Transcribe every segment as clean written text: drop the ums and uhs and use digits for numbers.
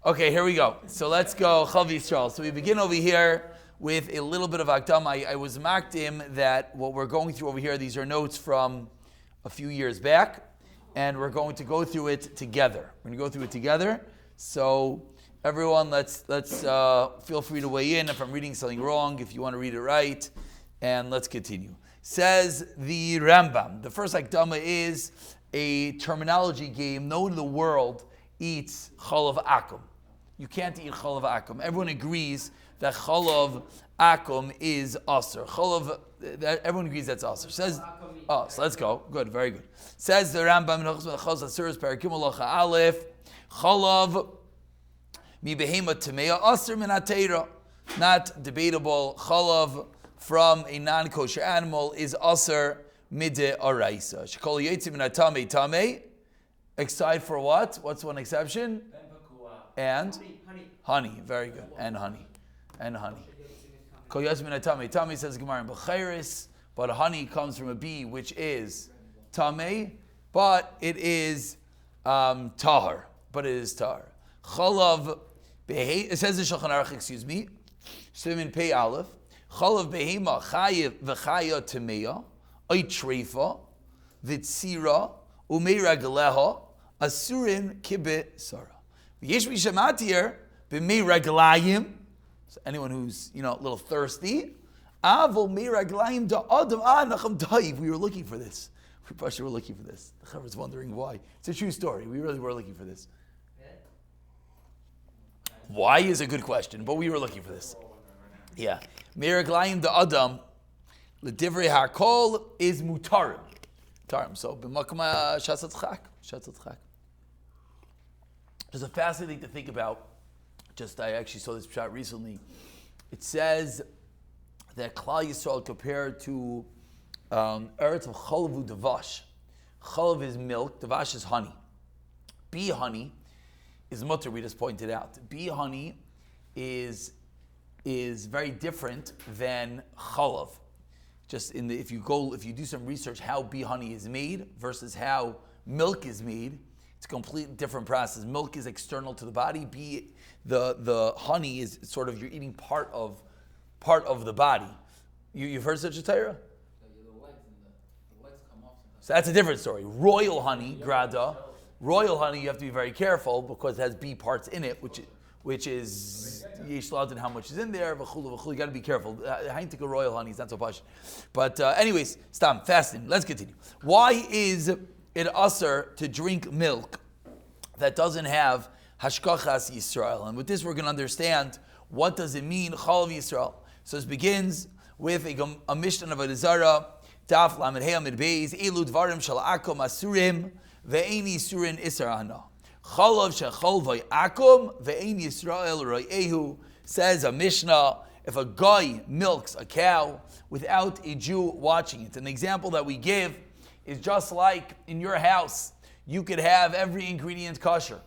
Okay, here we go. So let's go Chalav Yisroel. So we begin over here with a little bit of Akdam. I was makdim that what we're going through over here, these are notes from a few years back, and we're going to go through it together. We're going to go through it together. So everyone, let's feel free to weigh in if I'm reading something wrong, if you want to read it right, and let's continue. Says the Rambam. The first Akdama is a terminology game. No one in the world eats Chalav Akum. You can't eat Chalav Akum. Everyone agrees that Chalav Akum is Aser. Everyone agrees that's Aser. Says, so let's go. Good, very good. Says the Rambam in Chalav Asiris Parakim Alacha Aleph, Chalav mi behema tamea Aser min haTeira. Not debatable. Chalav from a non-kosher animal is Aser mide araisa. Shekol yetzim min hatamei tamei. Except for what? What's one exception? And honey. Very good. And honey. Kol yetzim min hatamei. Tamei says Gemara in B'chairis, but honey comes from a bee, which is tamei, but it is tahar. Chalav it says in Shulchan Aruch, Simin Pei Aleph. Chalav behema chayev v'chaya tameya, oy treifa, v'tzira, umeira galeha, asurin kibe sara. V'yesh mishamat b'meira galayim. So anyone who's a little thirsty, avol meira galayim da adam nacham daiv. We were looking for this. We probably were looking for this. The Chaver is wondering why. It's a true story. We really were looking for this. Why is a good question, but we were looking for this. Yeah. Meira galayim da adam, l'divrei hakol is mutarim. So b'makama shatzat chak. There's a fascinating thing to think about. I actually saw this shot recently. It says that Klal Yisroel compared to eretz of chalav davash. Chalav is milk, davash is honey. Bee honey is mutter. We just pointed out. Bee honey is very different than chalav. If you do some research how bee honey is made versus how milk is made, it's a completely different process. Milk is external to the body. The honey is sort of, you're eating part of the body. You've heard such a Torah? The legs come off. So that's a different story. Royal honey, grada. Royal honey, you have to be very careful because it has bee parts in it, which is yeshlad and how much is in there. You got to be careful. Heintika royal honey is not so posh. But anyways, stop. Fasting. Let's continue. Why is it aser to drink milk that doesn't have hashkachas Yisrael? And with this, we're going to understand what does it mean Chalav Yisroel. So this begins with a Mishnah of Adizara, Daf Lamed Hey Amid Beis, Elu Dvarim Shal Akum Asurim Ve'eni Surin Isarana. Chalav Shechol Vay Akum Ve'eni Yisrael Ro'ehu. Says a Mishnah, if a guy milks a cow without a Jew watching it. An example that we give is just like in your house, you could have every ingredient kosher,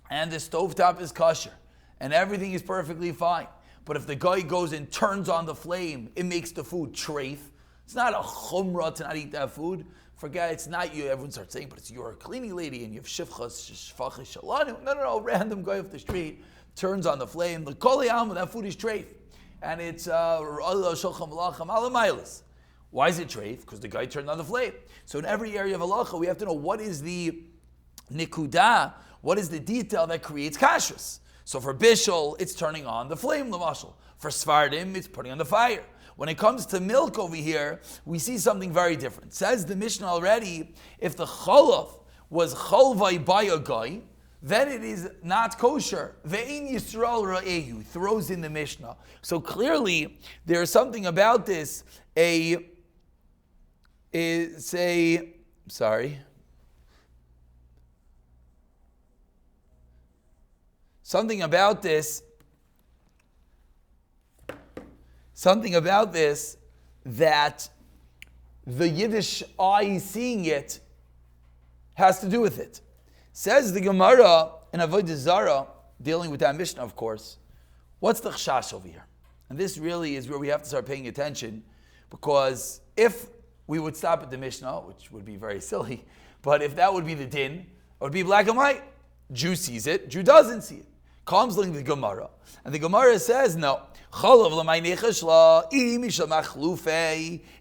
and the stovetop is kosher, and everything is perfectly fine. But if the guy goes and turns on the flame, it makes the food treif. It's not a chumrah to not eat that food. Forget, it's not you. Everyone starts saying, but it's you're a cleaning lady and you have shifchas, shfachas, shalanim. No. Random guy off the street turns on the flame. The kol yam, that food is treif. And it's shulchan malacham alamaylis. Why is it treif? Because the guy turned on the flame. So in every area of halacha, we have to know what is the nikudah, what is the detail that creates kashrus. So for bishul, it's turning on the flame, lamashal. For svardim, it's putting on the fire. When it comes to milk over here, we see something very different. Says the Mishnah already, if the chalav was chalvai by a guy, then it is not kosher. Ve'in Yisrael ra'ehu, throws in the Mishnah. So clearly, there is something about this, something about this that the Yiddish eye seeing it has to do with it. Says the Gemara in Avodah Zarah, dealing with that Mishnah, of course, what's the chashash over here? And this really is where we have to start paying attention, because if we would stop at the Mishnah, which would be very silly, but if that would be the din, it would be black and white. Jew sees it, Jew doesn't see it. comes like the Gemara, and the Gemara says no.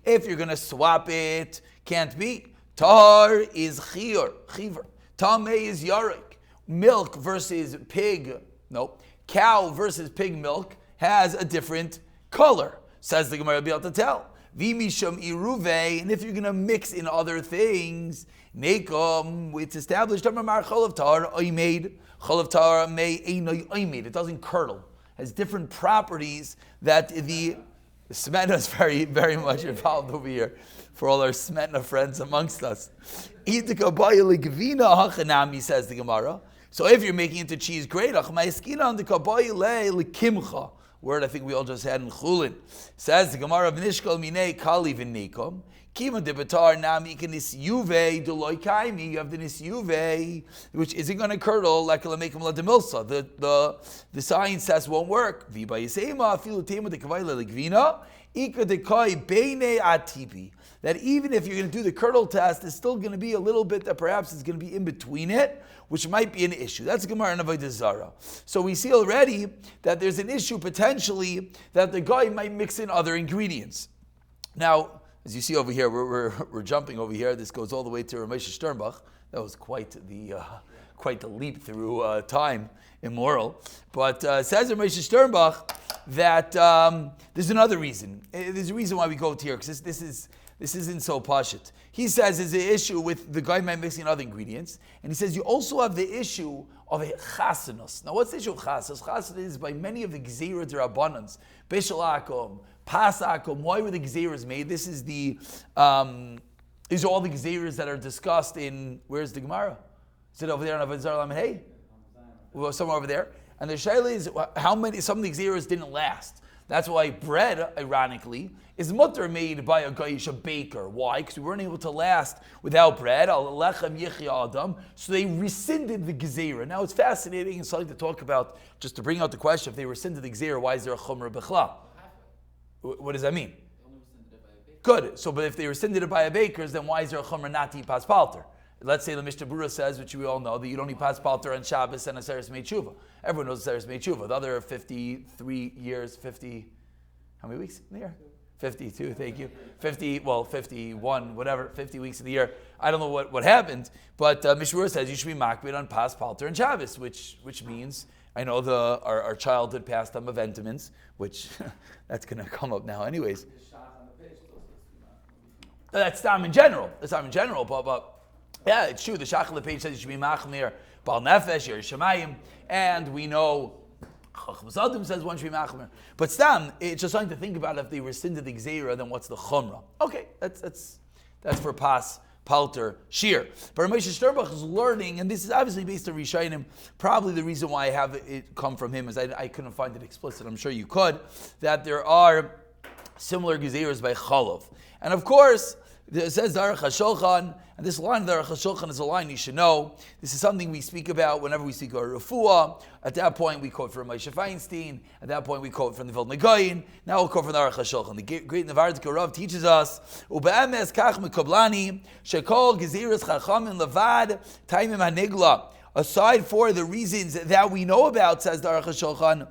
If you're going to swap it, can't be. Tar is chiver. Tameh is yarek. Milk versus pig, no. Cow versus pig milk has a different color. Says the Gemara, be able to tell. Vimisham iruve, and if you're going to mix in other things, nekom, it's established. Tamar chalav tar oimed. Chalav tar may einoi oimed. It doesn't curdle. Has different properties that the Smetna is very, very much involved over here for all our Smetna friends amongst us. Says the Gemara. So if you're making into cheese, great. Word I think we all just had in Chulin. Says the Gemara, V'nishkal minei kali v'nikom. Kima debatar nami kanis yuve deloy kaimi. You have the nis yuve, which isn't going to curdle like a lamekim la demilsa. The science test won't work. V'ba yisema afilu tema dekavai le'legvina. Ika dekai beine atipi. That even if you're going to do the curdle test, there's still going to be a little bit that perhaps is going to be in between it, which might be an issue. That's Gemara and Avodah Zarah. So we see already that there's an issue potentially that the guy might mix in other ingredients. Now, as you see over here, we're jumping over here. This goes all the way to Ramesh Sternbach. That was quite the leap through time immoral. But says Ramesh Sternbach that there's another reason. There's a reason why we go here, because this isn't so pashut. He says there's an issue with the guy mixing other ingredients, and he says you also have the issue of a chasanos. Now, what's the issue of chasanos? Chasanos is by many of the gzeira derabbanans, bishalakom, pasakom. Why were the gezeiras made? This is these are all the gezeiras that are discussed in, where's the Gemara? Is it over there in Avodah Zarah Lamed Hey? Well, somewhere over there. And the shaila is how many. Some of the gezeiras didn't last. That's why bread, ironically, is mutter made by a goyish, a baker. Why? Because we weren't able to last without bread. Lechem yichya adam. So they rescinded the gezeira. Now it's fascinating and something to talk about, just to bring out the question, if they rescinded the gezeira, why is there a chumrah b'chla? What does that mean? Good. So, but if they rescinded it by a baker's, then why is there a chumrah not to eat paspalter? Let's say the Mishnah Berurah says, which we all know, that you don't eat paspalter on Shabbos and Aseres Mei Tshuva. Everyone knows Aseres Mei Tshuva. The other 53 years, 50, how many weeks in the year? 52, thank you. 51, whatever, 50 weeks in the year. I don't know what happened, but Mishnah Berurah says you should be makbid on paspalter and Shabbos, which means, I know our childhood pastime of Entenmann's, which that's going to come up now anyways. That's time in general. But yeah, it's true. The Shach on the page says you should be machmir bal nefesh, yer shemayim, and we know Chachmas Adam says one should be machmir. But stam, it's just something to think about. If they rescinded the gzeira, then what's the chumrah? Okay, that's for pas palter shir. But Ramesh Sternbach is learning, and this is obviously based on Rishayim. Probably the reason why I have it come from him is I couldn't find it explicit. I'm sure you could, that there are similar gezeiras by Chalav, and of course. It says Darach HaShulchan, and this line Darach HaShulchan is a line you should know. This is something we speak about whenever we speak about Refuah. At that point, we quote from Moshe Feinstein. At that point, we quote from the Vilna Gaon. Now we'll quote from Darach HaShulchan. The great Navardika Rav teaches us, Ube'emes kach mekoblani, shekol geziras chachamim levad taimim hanigla. Aside for the reasons that we know about, says Darach HaShulchan,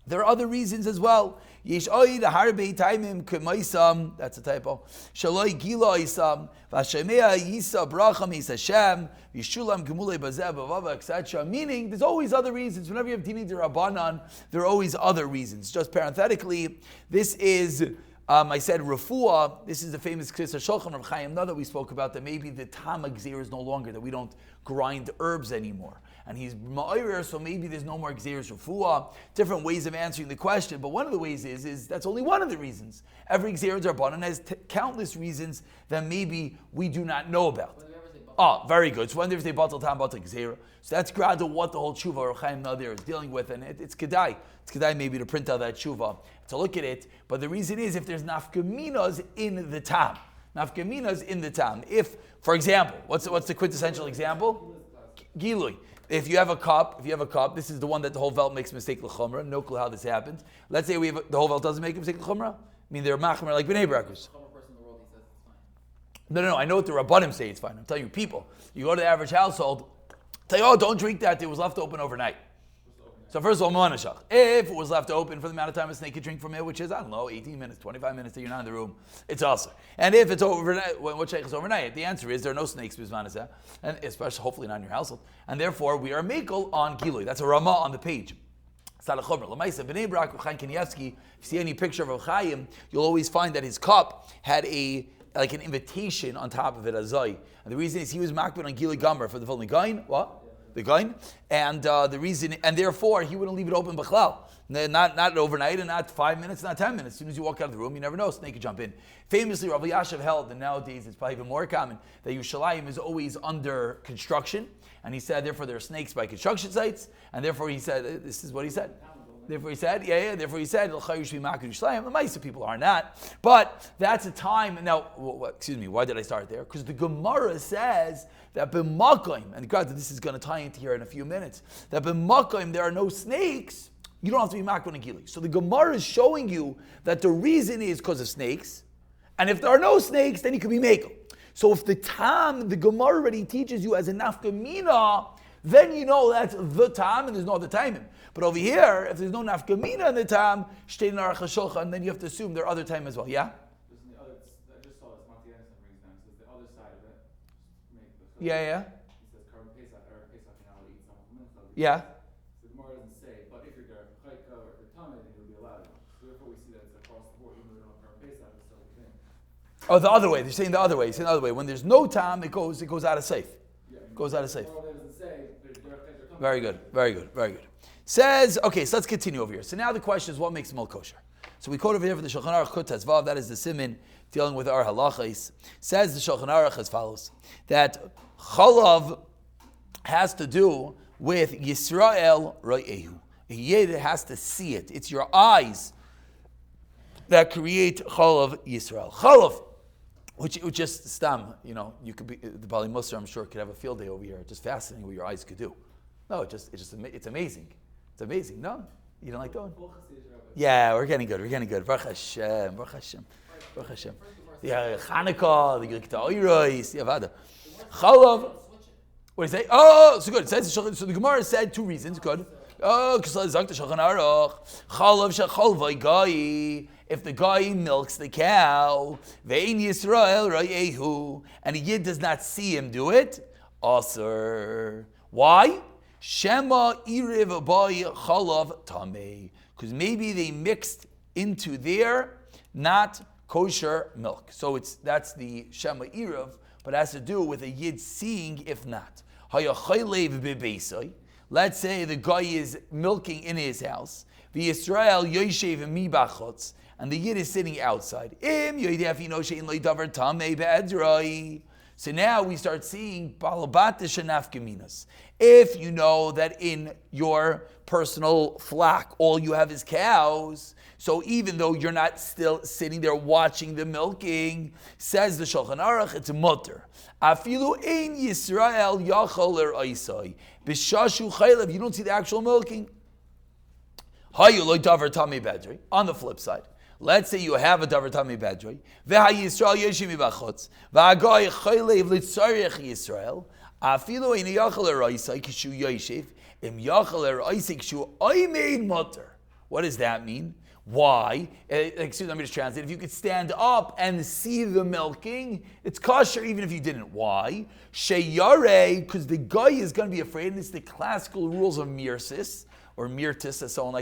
there are other reasons as well. Yesh oid harbe taimim k'maisam. That's a typo. Shaloi gila isam v'ashemea yisa bracham is Hashem v'shulam gemulei bazeh b'vava etc. Meaning, there's always other reasons. Whenever you have dini d'Rabbanan, there are always other reasons. Just parenthetically, this is. I said refuah. This is the famous K'sar Shulchan of Chaim that we spoke about. That maybe the Tama Gzeir is no longer, that we don't grind herbs anymore. And he's ma'ir, so maybe there's no more Gzeiras refuah. Different ways of answering the question, but one of the ways is that's only one of the reasons. Every Gzeir D'Rabbanan has countless reasons that maybe we do not know about. Very good. So when there's a batal tam batal gzeira, so that's grada what the whole tshuva or Chaim Nadir is dealing with, and it's kedai. It's kedai maybe to print out that tshuva to look at it. But the reason is if there's nafkaminas in the tam, If, for example, what's the quintessential example? Gilui. If you have a cup, this is the one that the whole Velt makes mistake l'chumra. No clue how this happened. Let's say the whole Velt doesn't make a mistake l'chumra. I mean, they're machmer like b'nei brakus. No. I know what the Rabbanim say it's fine. I'm telling you, people. You go to the average household, tell you, don't drink that. It was left open overnight. So first of all, Moanashach. If it was left open for the amount of time a snake could drink from it, which is, I don't know, 18 minutes, 25 minutes that you're not in the room, it's also. And if it's overnight, what sheikh is overnight? The answer is there are no snakes, and especially, hopefully not in your household. And therefore, we are makel on Gilui. That's a Ramah on the page. If you see any picture of Chaim, you'll always find that his cup had like an invitation on top of it, azai. And the reason is he was makbid on Gilui Gomer for the following gain. What? The gain, and the reason, and therefore he wouldn't leave it open b'chlal, not overnight, and not 5 minutes, not 10 minutes. As soon as you walk out of the room, you never know, snake could jump in. Famously, Rav Yashav held, and nowadays it's probably even more common, that Yerushalayim is always under construction, and he said therefore there are snakes by construction sites, and therefore he said, this is what he said. Therefore he said, therefore he said, the Maisa people are not. But that's a time, now, excuse me, why did I start there? Because the Gemara says that b'makoim, and granted this is going to tie into here in a few minutes, that b'makoim there are no snakes, you don't have to be makon and gili. So the Gemara is showing you that the reason is because of snakes, and if there are no snakes, then you can be makel. So if the Gemara already teaches you as a nafkamina, then you know that's the tam and there's no other timing. But over here, if there's no nafkamina in the tam, shtein arach hashulchan, and then you have to assume there are other time as well. Yeah? I just saw this Monty Anderson brings down. It says the other side of it. Yeah. He says Karban Pesach or Pesach you're not allowed to eat some mincha. Yeah. The Gemara doesn't say, but if you're there for Chayka or for Tamid, then you'll be allowed. So therefore we see that it's across the board, even though we don't have Karban Pesach, it's still the thing. Oh, the other way. They're saying the other way. When there's no tam, it goes out of safe. Yeah, goes out of safe. The Gemara doesn't say, but if they're Very good. Says, okay, so let's continue over here. So now the question is, what makes milk kosher? So we quote over here for the Shulchan Aruch Kutaz Vav, that is the siman dealing with our halachas. Says the Shulchan Aruch as follows, that chalav has to do with Yisrael Ra'ehu. A yid has to see it. It's your eyes that create chalav Yisrael. Chalav, which just stam, you could be, the Bali Musar, I'm sure, could have a field day over here. Just fascinating what your eyes could do. No, it's amazing. It's amazing. No? You don't like that one? Yeah, we're getting good. Baruch Hashem. Yeah, Chanukah, the Gilkta Oirois, the Avada. Chalav. What do you say? Oh, so good. It says, so the Gemara said two reasons. Good. Oh, because Zakta Shulchan Aruch. Chalav shechol v'gai. If the guy milks the cow, ve'in Yisrael ra'yehu, and the yid does not see him do it, asur. Why? Shema iriv abai chalav tamei, because maybe they mixed into their not kosher milk. So that's the shema iriv, but it has to do with a yid seeing if not. Let's say the guy is milking in his house. The Yisrael yoshev mibachotz, and the yid is sitting outside. So now we start seeing balabatish and nafkaminas. If you know that in your personal flock all you have is cows, so even though you're not still sitting there watching the milking, says the Shulchan Aruch, it's a mutter. Afilu ein Yisrael yachol eraisai b'shashu chaylev. You don't see the actual milking. Hayu loy davar tamei bedrei. On the flip side, let's say you have a davar tamei bedrei. Veha Yisrael yeshimi b'chutz. V'hagoy chaylev litzarich Yisrael. Afilu ein yachol eraisai kishu yoshev im yachol eraisai kishu oimeid mutter. What does that mean? Why? Excuse me, let me just translate. If you could stand up and see the milking, it's kosher even if you didn't. Why? Sheyare, because the guy is going to be afraid, and it's the classical rules of mirsis, or mirtis, as some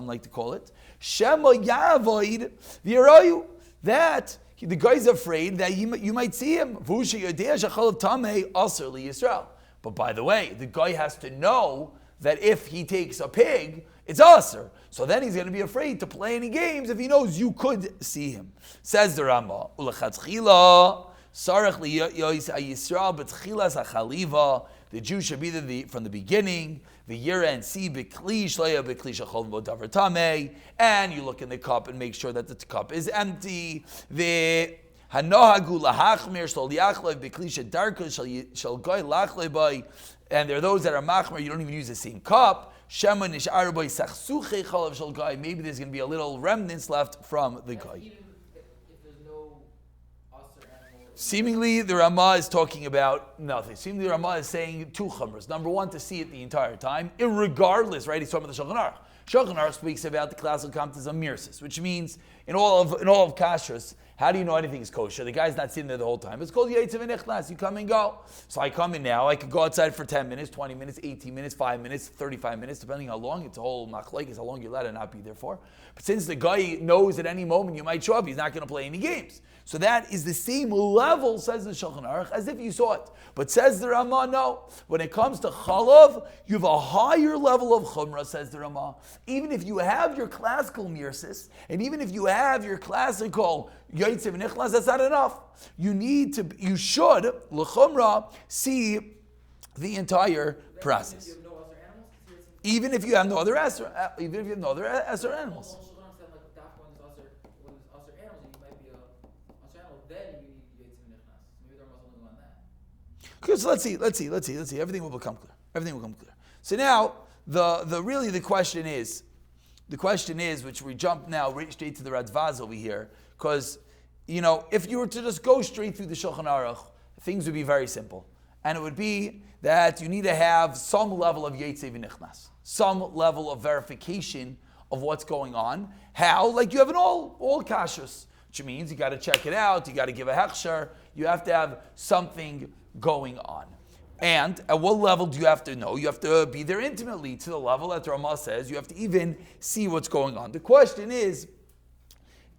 like to call it. Shema yavoid v'yarayu, that the guy's afraid that you might see him. But by the way, the guy has to know that if he takes a pig, it's aser. So then he's going to be afraid to play any games if he knows you could see him. Says the Rambam, the Jew should be there from the beginning. The year and see and you look in the cup and make sure that the cup is empty. The and there are those that are machmer, you don't even use the same cup. Maybe there's going to be a little remnants left from the guy. Even if there's no usher animal Seemingly, the Ramah is talking about nothing. Seemingly, the Ramah is saying two chumras. Number one, to see it the entire time, irregardless, right? He's talking about the Shulchan Aruch. Shulchan Aruch speaks about the classical compters of mirsis, which means in all of kashrus, how do you know anything is kosher? The guy's not sitting there the whole time. It's called Yetziv V'Nichnas. You come and go. So I come in now. I could go outside for 10 minutes, 20 minutes, 18 minutes, 5 minutes, 35 minutes, depending how long. It's a whole machlekes, how long you're allowed to not be there for. But since the guy knows at any moment you might show up, he's not going to play any games. So that is the same level, says the Shulchan Aruch, as if you saw it. But says the Ramah, no. When it comes to chalav, you have a higher level of chumrah, says the Ramah. Even if you have your classical mirsis, and even if you have your classical Yotzev Nichlas, that's not enough. You should, l'chumrah, see the entire process. Even if you have no other Esser animals. Okay, so let's see. Everything will become clear. So now, the question is, which we jump now right straight to the Radvaz over here, because, if you were to just go straight through the Shulchan Aruch, things would be very simple. And it would be that you need to have some level of Yetzev V'Nichnas, some level of verification of what's going on. How? Like you have in all kashrus, which means you got to check it out, you got to give a hechsher, you have to have something going on. And at what level do you have to know? You have to be there intimately, to the level that the Ramah says you have to even see what's going on. The question is,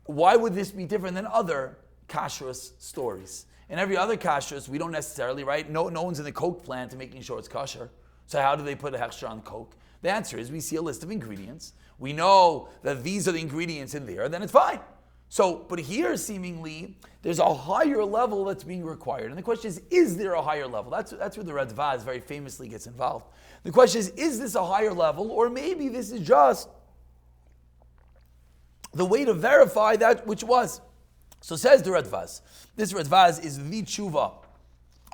why would this be different than other kashrus stories? In every other kashrus, we don't necessarily, right? No one's in the Coke plant and making sure it's kosher. So how do they put a hechsher on Coke? The answer is we see a list of ingredients. We know that these are the ingredients in there, then it's fine. So, but here seemingly, there's a higher level that's being required. And the question is there a higher level? That's where the Radvaz very famously gets involved. The question is this a higher level? Or maybe this is just the way to verify that which was. So says the Radvaz. This Radvaz is the tshuva.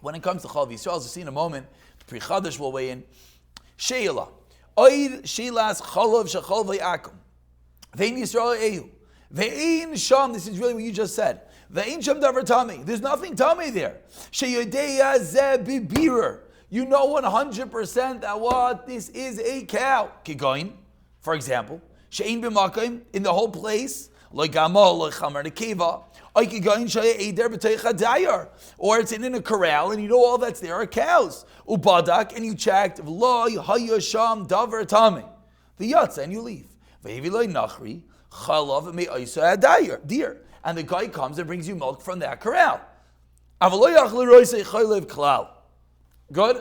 When it comes to Chalav Yisroel, as we'll see in a moment, Pri Chadash will weigh in. Sheila. Oid Sheilas Chalav Shechal V'Yakum. Vein Yisrael Ehu. Ve'ein sham, this is really what you just said. Ve'ein sham davar tamei. There's nothing tamei there. Sheyodeya zeh bibirer. You know 100% that what? This is a cow. Kigoin, for example. She'ein b'makim, in the whole place. Like gamal, like chamar nekeva. Or it's in a corral and you know all that's there are cows. Ubadak, and you checked. V'lo hayasham davar tamei. The yatsa, and you leave. Ve'eviloi nachri. Chalav me'oisa deer, and the guy comes and brings you milk from that corral. Good.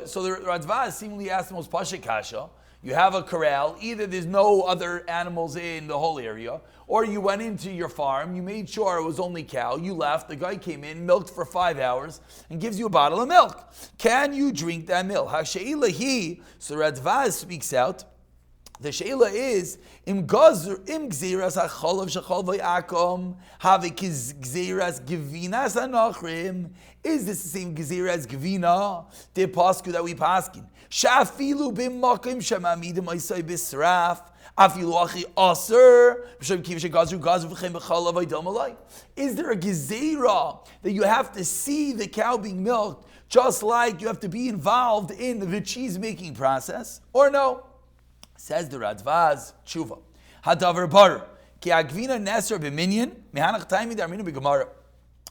So the Radvaz seemingly asked the most pasha kasha. You have a corral. Either there's no other animals in the whole area, or you went into your farm. You made sure it was only cow. You left. The guy came in, milked for 5 hours, and gives you a bottle of milk. Can you drink that milk? Hashe'ilahi. So Radvaz speaks out. The sheila is im gzeras hacholav shechol v'yakom havik gzeras gevinas anachrim. Is this the same gzeras gevina the pasku that we paskin? Shafilu b'makim shemamidim oisay b'sraf afilu achi aser b'shem kiv shegazru gazru v'chem b'chalav v'ydom alay. Is there a gezerah that you have to see the cow being milked, just like you have to be involved in the cheese making process, or no? Says the Radvaz, tshuva. Hadavar bar ki agvina neser b'minyan mehanach taimi darminu b'gemara.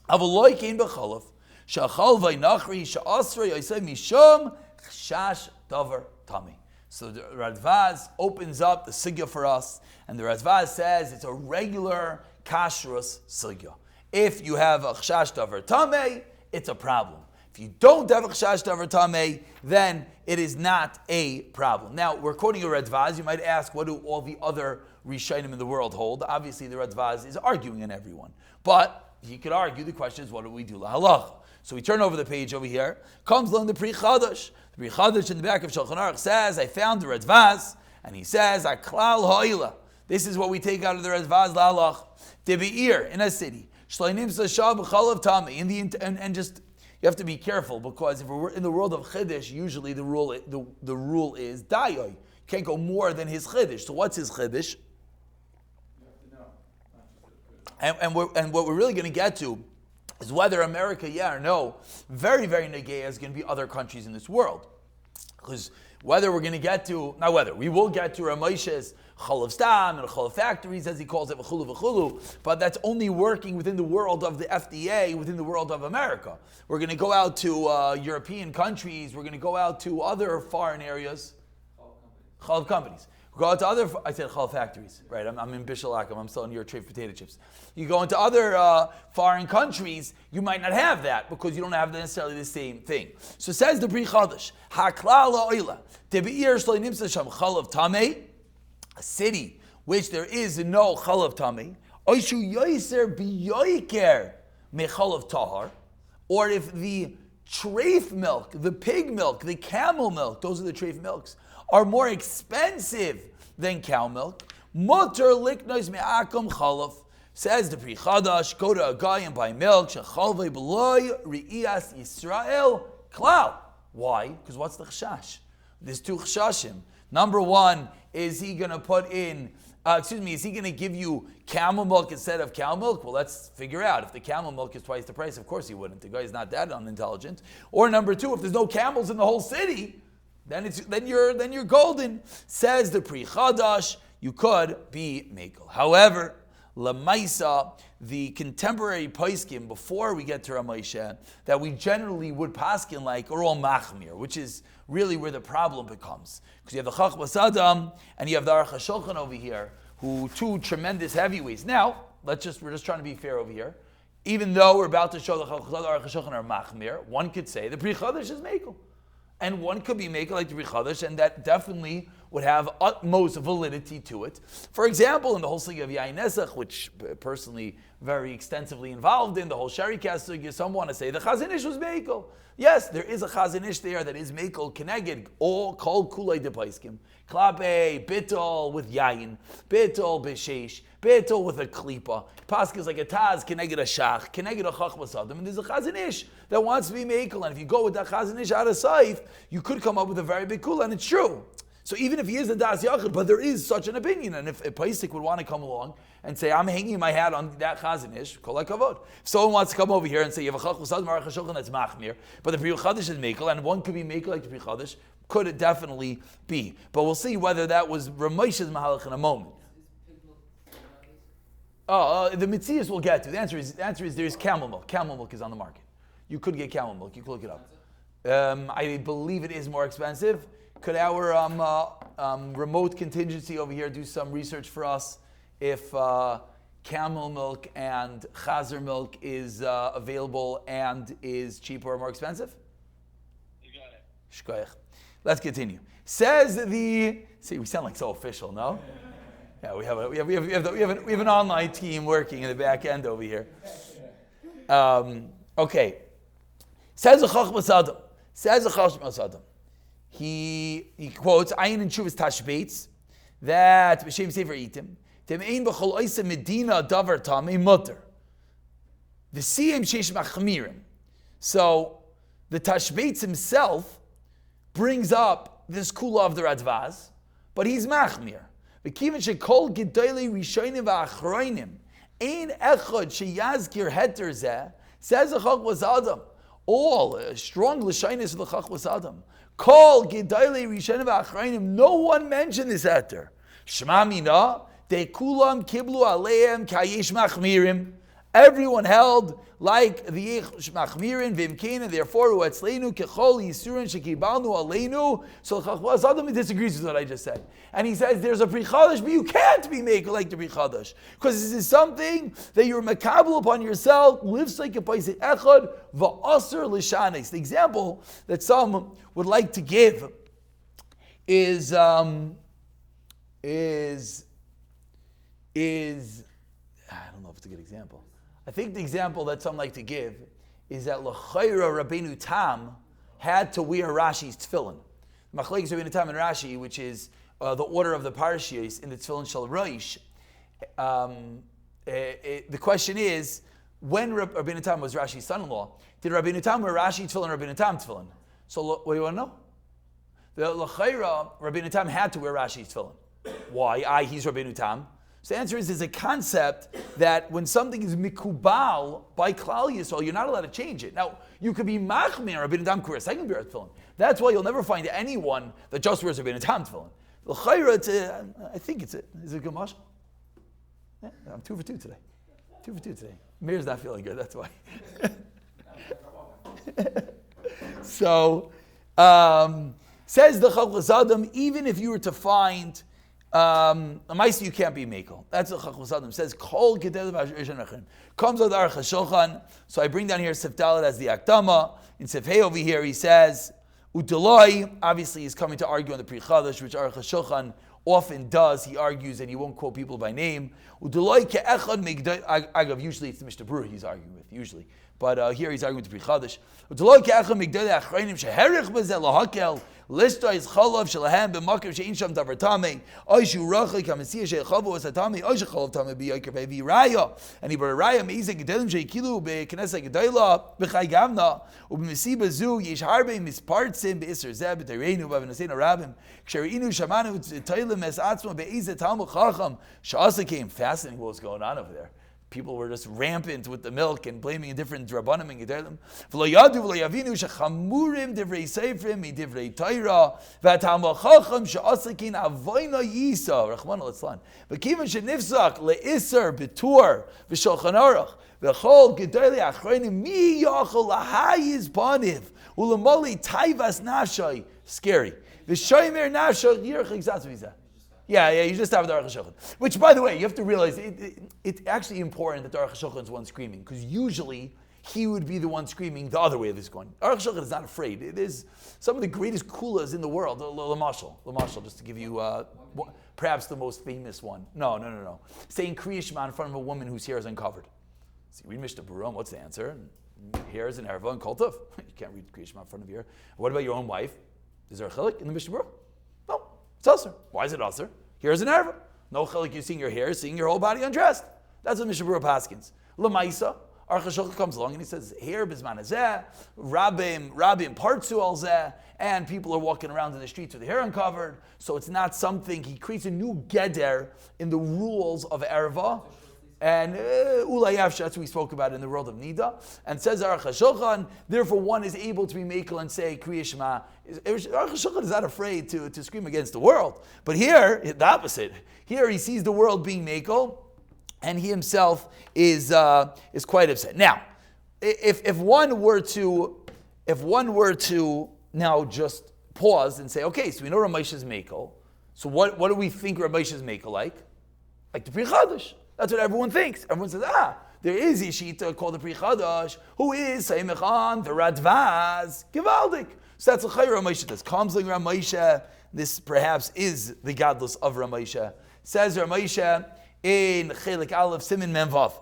Avoloi kein b'chalav shachal v'ynachri sha'asra yosei mishum chash davar tami. So the Radvaz opens up the sugya for us, and the Radvaz says it's a regular kashrus sugya. If you have a chash davar tami, it's a problem. If you don't have a chash davar tamei, then it is not a problem. Now, we're quoting a Radvaz. You might ask, what do all the other Rishonim in the world hold? Obviously, the Radvaz is arguing on everyone. But he could argue, the question is, what do we do? Lahalach. So we turn over the page over here. Comes along the Pri Chadash. The Pri Chadash in the back of Shulchan Aruch says, I found the Radvaz, and he says, Aklal ha'ila. This is what we take out of the Radvaz, lahalach. Debe'ir, in a city. Shleinim sashah b'chalav tamei. And just... You have to be careful, because if we're in the world of Chiddush, usually the rule is dayoy. You can't go more than his Chiddush. So what's his Chiddush? And what we're really going to get to is whether America, yeah or no, very, very negaya is going to be other countries in this world. Because whether we're going to get to, not whether, we will get to Ramoshe's Chalav Stam and Chalav factories, as he calls it, v'chulu, but that's only working within the world of the FDA, within the world of America. We're going to go out to European countries, we're going to go out to other foreign areas. Chalav companies. We go out to other, I said Chalav factories, right? I'm in Bishal Akum, I'm selling your trade potato chips. You go into other foreign countries, you might not have that because you don't have necessarily the same thing. So says the Bri Chadash, Haklal Ha'oila, Tebe'ir Shloi Nimsa Sham Chalav Tamei, a city which there is no Chalav Tamei, Oishu Yoiser B'yoiker Mechalav Tahar, or if the treif milk, the pig milk, the camel milk, those are the treif milks, are more expensive than cow milk, Mutter Liknois Me'akum Chalav, says the Pri Chadash, go to a guy and buy milk, Shechalvei B'loi Re'iyas Yisrael Klal. Why? Because what's the chashash? There's two chashashim. Number one, is he going to put in, is he going to give you camel milk instead of cow milk? Well, let's figure out. If the camel milk is twice the price, of course he wouldn't. The guy's not that unintelligent. Or number two, if there's no camels in the whole city, then you're golden. Says the Pri Chadash, you could be mekel. However, Lamaisa, the contemporary poskim before we get to Ramoshe, that we generally would paskin like are all machmir, which is really where the problem becomes. Because you have the Chachmas Adam and you have the Aruch HaShulchan over here, who two tremendous heavyweights. Now, we're just trying to be fair over here. Even though we're about to show the Chachmas Adam and Aruch HaShulchan are machmir, one could say the Pri Chadash is mekel. And one could be making like the Pri Chadash, and that definitely would have utmost validity to it. For example, in the whole sugya of Yain Nesach, which personally very extensively involved in, the whole Sherikah sugya, some want to say the Chazon Ish was mekel. Yes, there is a Chazon Ish there that is mekel keneged all kol kulei de paiskim. Klape, bitol with Yain, bitol b'sheish, bitol with a klipa. Pasuk is like a taz keneged a shach, keneged a chachmas adam, and there's a Chazon Ish that wants to be mekel, and if you go with that Chazon Ish out of sight, you could come up with a very big kula, and it's true. So even if he is a das yachid, but there is such an opinion, and if a paisik would want to come along and say, I'm hanging my hat on that Chazon Ish, kol hakavod. If someone wants to come over here and say, you have a Chachmas Adam, Aruch HaShulchan, that's machmir, but the Pri Chadash is mekel, and one could be mekel like the Pri Chadash, could it definitely be. But we'll see whether that was Ramoshe's mahalach in a moment. The mitzias we'll get to. The answer is there is camel milk. Camel milk is on the market. You could get camel milk. You could look it up. I believe it is more expensive. Could our remote contingency over here do some research for us if camel milk and chazer milk is available and is cheaper or more expensive? You got it. Shkoyach. Let's continue. Says the. See, we sound like so official, no? Yeah, we have an online team working in the back end over here. Okay. Says the Chachmas Adam. Says the Chachmas Adam. He quotes Ayin and Shuvas Tashbeitz that B'Shem Sefer Itim Dem Ein B'Chol Oisa Medina Davar Tamei Mutter the Siyem Sheish Machmirim. So the Tashbeitz himself brings up this kula of the Radvaz, but he's machmir. V'kiven shekol gedolei rishonim v'achroinim ein echad sheyazkir heter zeh, says the Chachmas Adam. All strong l'shainis of the Chachmas Adam. Kol gedolei rishonim v'achroinim. No one mentioned this heter. Shema mina de kulam kiblu aleim kayesh machmirim. Everyone held like the Machmirin Vimkain, therefore Uetzleinu Kechol Yisurin Shekibalnu Aleinu. So Chachmas Adam disagrees with what I just said. And he says there's a Pri Chadash, but you can't be making like the Pri Chadash. Because this is something that you're makabel upon yourself, lives like a paisik echad, va'asr l'shanes. The example that some would like to give is I don't know if it's a good example. I think the example that some like to give is that L'chayra Rabbeinu Tam had to wear Rashi's tefillin. Machlekes Rabbeinu Tam and Rashi, which is the order of the parashiyos in the tefillin shel Rosh. The question is, when Rabbeinu Tam was Rashi's son-in-law, did Rabbeinu Tam wear Rashi tefillin or Rabbeinu Tam tefillin? So what do you want to know? The L'chayra Rabbeinu Tam had to wear Rashi's tefillin. Why? He's Rabbeinu Tam. So the answer is, there's a concept that when something is mikubal by Klal Yisrael, you're not allowed to change it. Now, you could be machmir Rabbeinu Tam Kura, second beer tefillin. That's why you'll never find anyone that just wears Rabbeinu Tam tefillin. I think is it a good mashal? Yeah, I'm 2 for 2 today. 2 for 2 today. Meir's not feeling good, that's why. So, says the Chachmas Adam, even if you were to find a mice, you can't be mekel. That's what Chachmas Adam says. Kol comes out the Aruch HaShulchan. So I bring down here Sif Dalet as the Akdama. In Sif Hey over here, he says, Udaloi, obviously he's coming to argue on the Pri Chadash, which Aruch HaShulchan often does. He argues and he won't quote people by name. Udaloi ke'echad migdai. Agav, usually it's the Mishnah Berurah he's arguing with, usually. But here he's arguing with the Pri Chadash. Udaloi ke'echad migdai achrayim sheherich b'zeh lahakel. Lista is chalav shelahem b'makim she'in sham davar tamei. Oishu rachik hamesiyah she'chavu asatami. Oishu chalav tamei b'yikar b'evi raya. And he brought a raya meizeh gedelim she'ikilu b'knesset gedayla b'chai gamna u'b'mesiba zu yish harbe mispartzim b'isr zeh b'tayreinu b'avnasein arabim k'sherinu shamanu t'aylim es atzma b'ezeh talmud chacham sha'asa came. Fascinating what was going on over there. People were just rampant with the milk and blaming different rabbanim and gedolim. V'lo yadu v'lo yavinu shechamurim divrei seifrim midivrei Torah v'atalmud chacham she'asakin avoyna yisa rachmana litzlan v'kivan shenifzak le'iser b'tur v'shulchan aruch v'chol gedolei achronim mi yachol lahayiz baniv u'lemali taivas nafshay. Scary. V'shoymer nafshay yirach exatzvizah. Yeah, you just have the Aruch HaShulchan. Which, by the way, you have to realize, it's actually important that the Aruch HaShulchan is the one screaming, because usually he would be the one screaming the other way of this going. Aruch HaShulchan is not afraid. It is some of the greatest kulas in the world. Lamashal, just to give you perhaps the most famous one. No. Saying Kriya Shema in front of a woman whose hair is uncovered. See, read Mishnah Berurah, what's the answer? Hair is an erva and kultav. You can't read Kriya Shema in front of your hair. What about your own wife? Is there a chilik in the Mishnah Berurah? No. It's usher. Why is it usher? Here's an erva. No chelik, you're seeing your hair, seeing your whole body undressed. That's what Mishnah Berurah paskins. Lamaisa, Aruch HaShulchan comes along and he says, hair bizman hazeh, rabim partzu al zeh, and people are walking around in the streets with their hair uncovered, so it's not something, he creates a new geder in the rules of erva, and ulayav, that's what we spoke about in the world of Nida, and says Aruch HaShulchan, therefore one is able to be mekel and say Kriya Shema. Aruch HaShulchan is not afraid to scream against the world, but here, the opposite. Here he sees the world being mekel, and he himself is quite upset. Now, if one were to now just pause and say, okay, so we know Ramesh is mekel, so what do we think Ramesh is mekel like? Like the Pri Chadash. That's what everyone thinks. Everyone says, there is Yeshita called the Pri Chadash, who is Saimechan, the Radvaz, Givaldik. So that's a Chayr Ramesha. That's comes like Ramesha. This perhaps is the godless of Ramesha. Says Ramesha in Chelik Aleph Simin Menvav.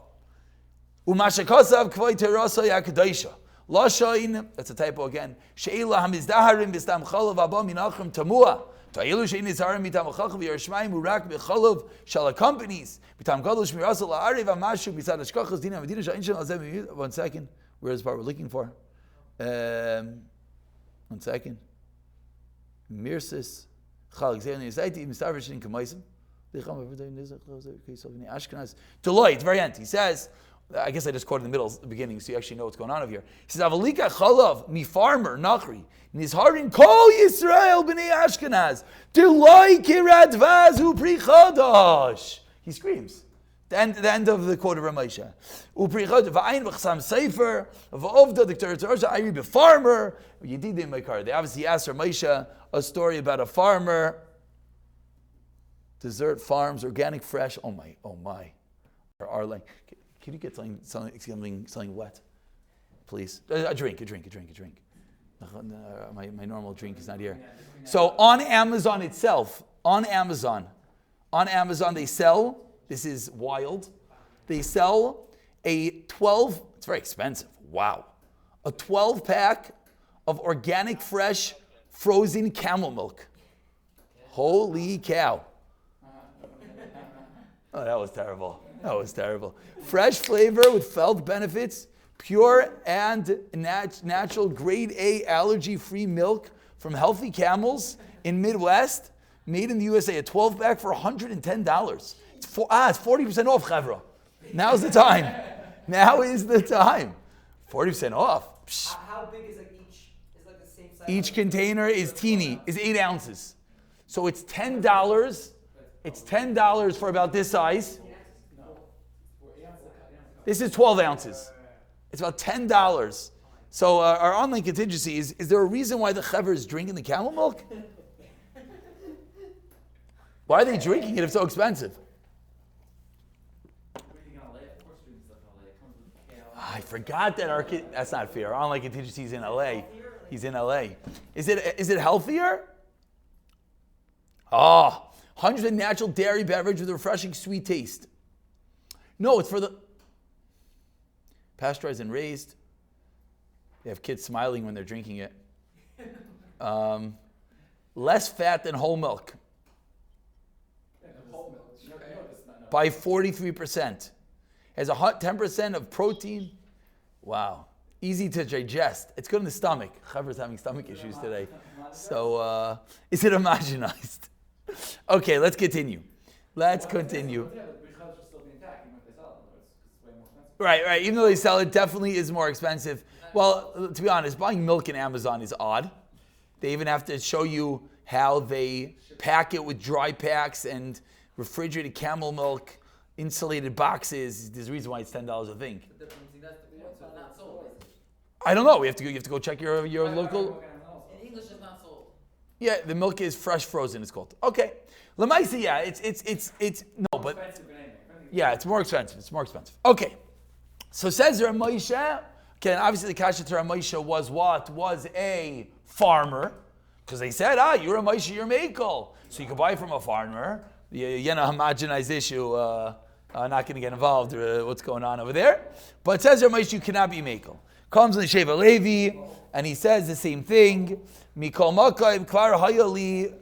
Umashakasav Kvay Terasa Yakadaisha. Lashain, that's a typo again. Sheila Hamizdaharim Bistam Chalav Abba Minachrim Tamua. Ta'ilu shein nizarim mitam chacham v'yarshmayim urak b'chalav shal companies mitam gadol shmirasa la'arev amashu misad hashkachas dina medina sha'in shel azem. 1 second. Where's the part we're looking for? 1 second. Mirsis chalik zayni zayti mistavish in kamaisim. Deloitte, very end. He says, I guess I just quoted in the middle, the beginning, so you actually know what's going on over here. He says, Avalika chalav mi farmer nachri nizharin kol Yisrael b'nei Ashkenaz deloi kiradvaz upri chadash. He screams. The end of the quote of Ramesha. Upri chadash v'ayin v'chsam sefer v'ovda the Torah I read a farmer yedidim mekar. They obviously asked Ramesha a story about a farmer. Dessert farms, organic, fresh. Oh my. Arling. Can you get something wet, please? A drink. My normal drink is not here. So on Amazon itself, they sell, this is wild, they sell a 12, it's very expensive, wow, a 12-pack of organic, fresh, frozen camel milk. Holy cow. Oh, that was terrible. Fresh flavor with health benefits, pure and natural grade A allergy-free milk from healthy camels in Midwest. made in the USA, a 12-pack for $110. It's 40% off, Chavra. Now's the time. Now is the time. 40% off. Psh. How big is like each? Is like the same size? Each container is teeny, is 8 ounces. So it's $10. It's $10 for about this size. This is 12 ounces. It's about $10. So our online contingency is there a reason why the Hetter is drinking the camel milk? Why are they drinking it if it's so expensive? I forgot that that's not fair. Our online contingency is in LA. He's in LA. Is it healthier? 100% natural dairy beverage with a refreshing sweet taste. No, it's for the pasteurized and raised. They have kids smiling when they're drinking it. Less fat than whole milk. By 43%. Has 10% of protein. Wow. Easy to digest. It's good in the stomach. Chaver's having stomach issues today. So, is it homogenized? Okay, let's continue. Right. Even though they sell it, definitely is more expensive. Well, to be honest, buying milk in Amazon is odd. They even have to show you how they pack it with dry packs and refrigerated camel milk, insulated boxes. There's a reason why it's $10, I think. I don't know. You have to go check your local. In English, it's not sold. Yeah, the milk is fresh frozen. It's called. Okay, Lamaisi. Yeah, it's no, but yeah, it's more expensive. Okay, so says Ramosha. Okay, and obviously the kasha to Ramosha was what? Was a farmer, because they said, you're a Moshe, you're Mekel, so you can buy from a farmer. You know, homogenized issue. Not going to get involved. What's going on over there? But it says Ramosha, you cannot be Mekel. Comes in the Sheva Levi, and he says the same thing. Mikol Makayim Kvar Hayali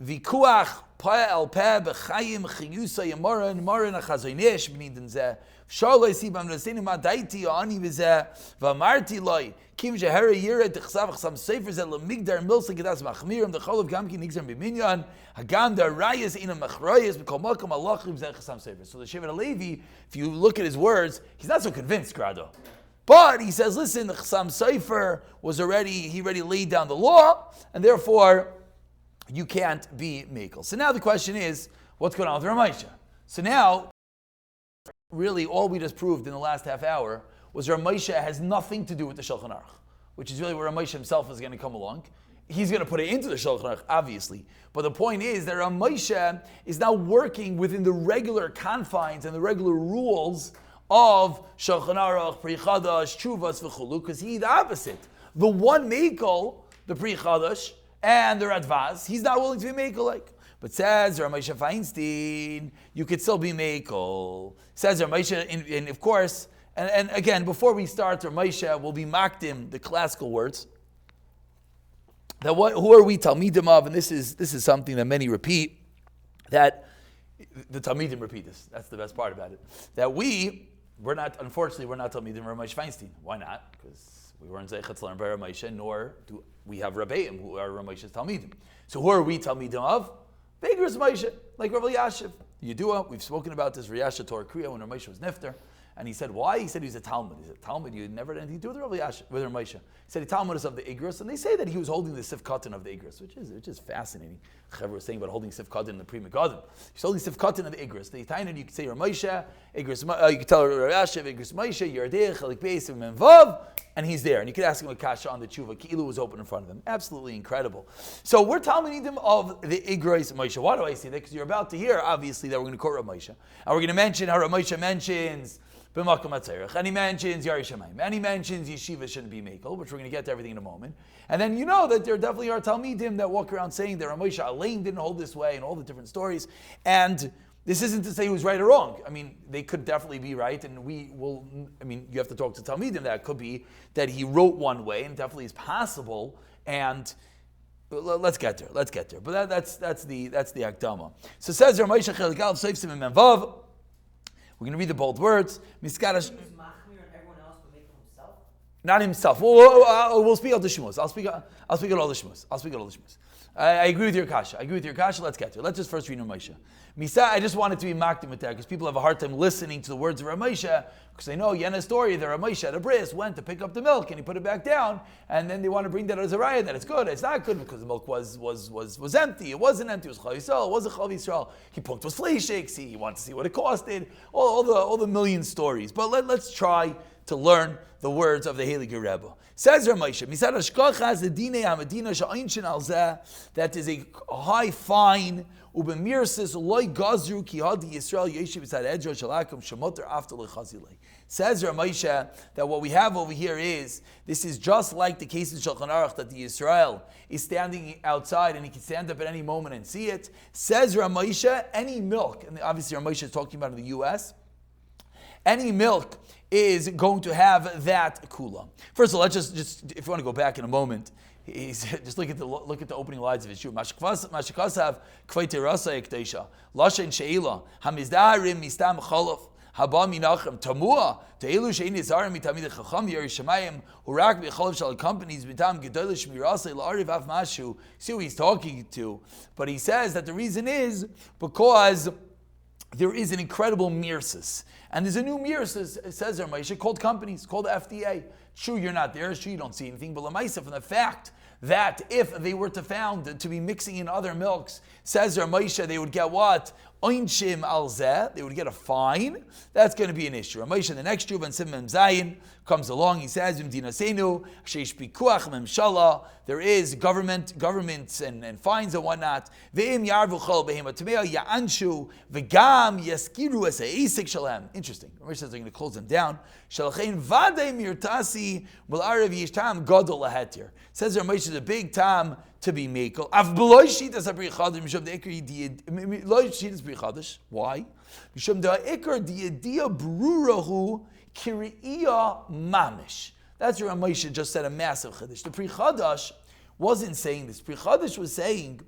Vikuach Pa El Pa B'Chayim Chiyusa Yamaran Maran Achazonish B'Nidin Zeh Shaloi Sibam Nasenu Madaiti Ani V'Zeh V'Amarti Loi Kim Jehera Yira T'Chsav Chsam Sefer Zeh L'Migdar Milsa Gedas Machmirim the Cholav Gamki Nixam B'Minyan Hagam Der Rayas Inam Machrayas Mikol Makam Alachim Zeh Chsam Sefer. So the Sheva Levi, if you look at his words, he's not so convinced, Grado. But he says, listen, the Chasam Sefer he already laid down the law, and therefore you can't be Mekel. So now the question is, what's going on with Ramosha? So now, really all we just proved in the last half hour was Ramosha has nothing to do with the Shulchan Aruch, which is really where Ramosha himself is going to come along. He's going to put it into the Shulchan Aruch, obviously. But the point is that Ramosha is now working within the regular confines and the regular rules of Shulchan Aruch, Pri Chadash, Chuvas, v'chulu, because he's the opposite. The one Mekel, the Pri Chadash, and the Radvaz, he's not willing to be Mekel like. But says Ramosha Feinstein, you could still be Mekel. Says Ramosha, and of course, and again, before we start, Ramosha will be makdim, the classical words. That who are we Talmidim of? And this is something that many repeat, that the Talmidim repeat this. That's the best part about it. That we're not Talmidim Ramosha Feinstein. Why not? Because we weren't Zeichatz learn by Ramosha, nor do we have Rabbeim who are Ramosha's Talmidim. So who are we Talmidim of? The Igros Moshe, like Rav Elyashiv. Yedua, we've spoken about this, Riyasha Torah Kriya, when Ramosha was Nifter. And he said, why? He said he was a Talmud. He said, Talmud, you never had anything to do with Ramosha. He said, the Talmud is of the Igros, and they say that he was holding the Sif Katan of the Igros, which is fascinating. Chaver was saying about holding Sif Katan in the Pri Megadim. He's holding Sif Katan of the Igros. The Itainan, you could say Ramosha, Igros, you could tell Riyashiv, Igros Moshe, Yerdeh, Chalik Beis, Menvav, and he's there. And you could ask him a kasha on the tshuva. Ki'ilu was open in front of him. Absolutely incredible. So we're Talmidim of the Igros Moshe. Why do I say that? Because you're about to hear, obviously, that we're going to quote Rav Moshe. And we're going to mention how Rav Moshe mentions B'makom HaTzorech, and he mentions Yari Shamayim, and he mentions Yeshiva shouldn't be Mekel, which we're going to get to everything in a moment. And then you know that there definitely are Talmidim that walk around saying that Rav Moshe Alein didn't hold this way, and all the different stories. And this isn't to say who's right or wrong. I mean, they could definitely be right, and you have to talk to Talmidim. That could be that he wrote one way, and definitely is possible. And let's get there. But that's the Akdama. So says Rav Moshe Chelik Aleph Seifsim and Menvav. We're going to read the bold words. Miskadash. Not himself. We'll speak out the Shemos. I'll speak out all the Shemos. I agree with your kasha. Let's get to it. Let's just first read Ramesha. Misa, I just wanted to be makdim with that because people have a hard time listening to the words of Ramesha because they know Yena's story that Ramesha at a bris went to pick up the milk and he put it back down, and then they want to bring that as a raya that it's good. It's not good because the milk was empty. It wasn't empty. It was Chalav Yisroel. It wasn't Chalav Yisroel. He poked with flea shakes. He wanted to see what it costed. All the million stories. But let's try to learn the words of the Heiliger Rebbe. Says Ramesha, Misad Hashkachas the Dinei Hamadina Sha'ayinshin Al Zeh, that is a high fine. Ubemirsis loy gazru ki hadi Yisrael yeshiv beside edro shalakum shemoter after lechazilei. Says Ramesha that what we have over here is this is just like the case in Shulchan Aruch that the Yisrael is standing outside and he can stand up at any moment and see it. Says Ramesha, any milk, and obviously Ramesha is talking about in the U.S., any milk is going to have that kula. First of all, let's just if you want to go back in a moment, just look at the opening lines of his shur. Mashikasav kvay terasa ekdeisha lashen sheila hamizdarim mistam cholov haba minachem tamua teelu shein yizarim mitamid chacham yerishamayim urak b'cholov shal companies mitam gedol shmirasa la'ariv af mashu. See who he's talking to, but he says that the reason is because there is an incredible mirsus. And there's a new mirsus, it says there, Maisha, called companies, called FDA. True, you're not there. True, you don't see anything. But Lamaisa, from the fact that if they were found to be mixing in other milks, says there, Maisha, they would get what? Oinshim al zeh, they would get a fine. That's going to be an issue. Ramesha, the next Juban Simim Zayin comes along. He says, there is governments and fines and whatnot. Interesting. Ramesha says they're going to close them down. Says Ramesha is a big time to be mekel. Why? That's what Ramesha just said, a massive chiddush. The Pri Chadash wasn't saying this. Pri Chadash was saying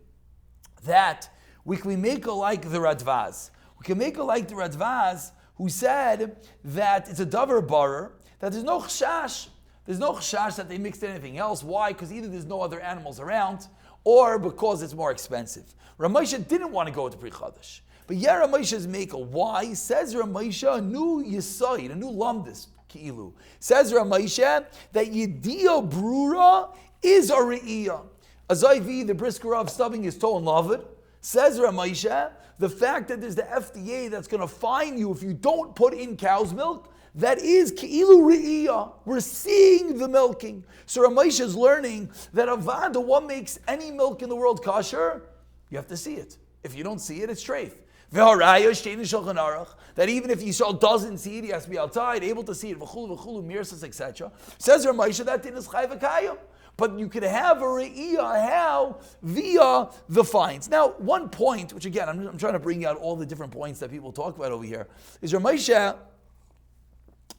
that we can make a like the Radvaz. We can make a like the Radvaz who said that it's a davar barer, that there's no chashash. There's no chashash that they mixed anything else. Why? Because either there's no other animals around, or because it's more expensive. Ramesha didn't want to go to Pri Chadash. But yeah, Ramesha's make a why. Says Ramesha, a new yisoid, a new lamdis, ki'ilu. Says Ramesha that Yediyah Brura is a re'iyah. Azayvi, the brisker of stubbing his toe and love it. Says Ramesha, the fact that there's the FDA that's going to fine you if you don't put in cow's milk, that is ki'ilu re'iyah. We're seeing the milking. So Ramesha is learning that avada, what makes any milk in the world kosher? You have to see it. If you don't see it, it's treif. That even if Yisrael doesn't see it, he has to be outside, able to see it. Mirsas, etc. Says Ramesha that din is chayv v'kayim. But you could have a re'iyah how via the fines. Now, one point, which again, I'm trying to bring out all the different points that people talk about over here, is Ramesha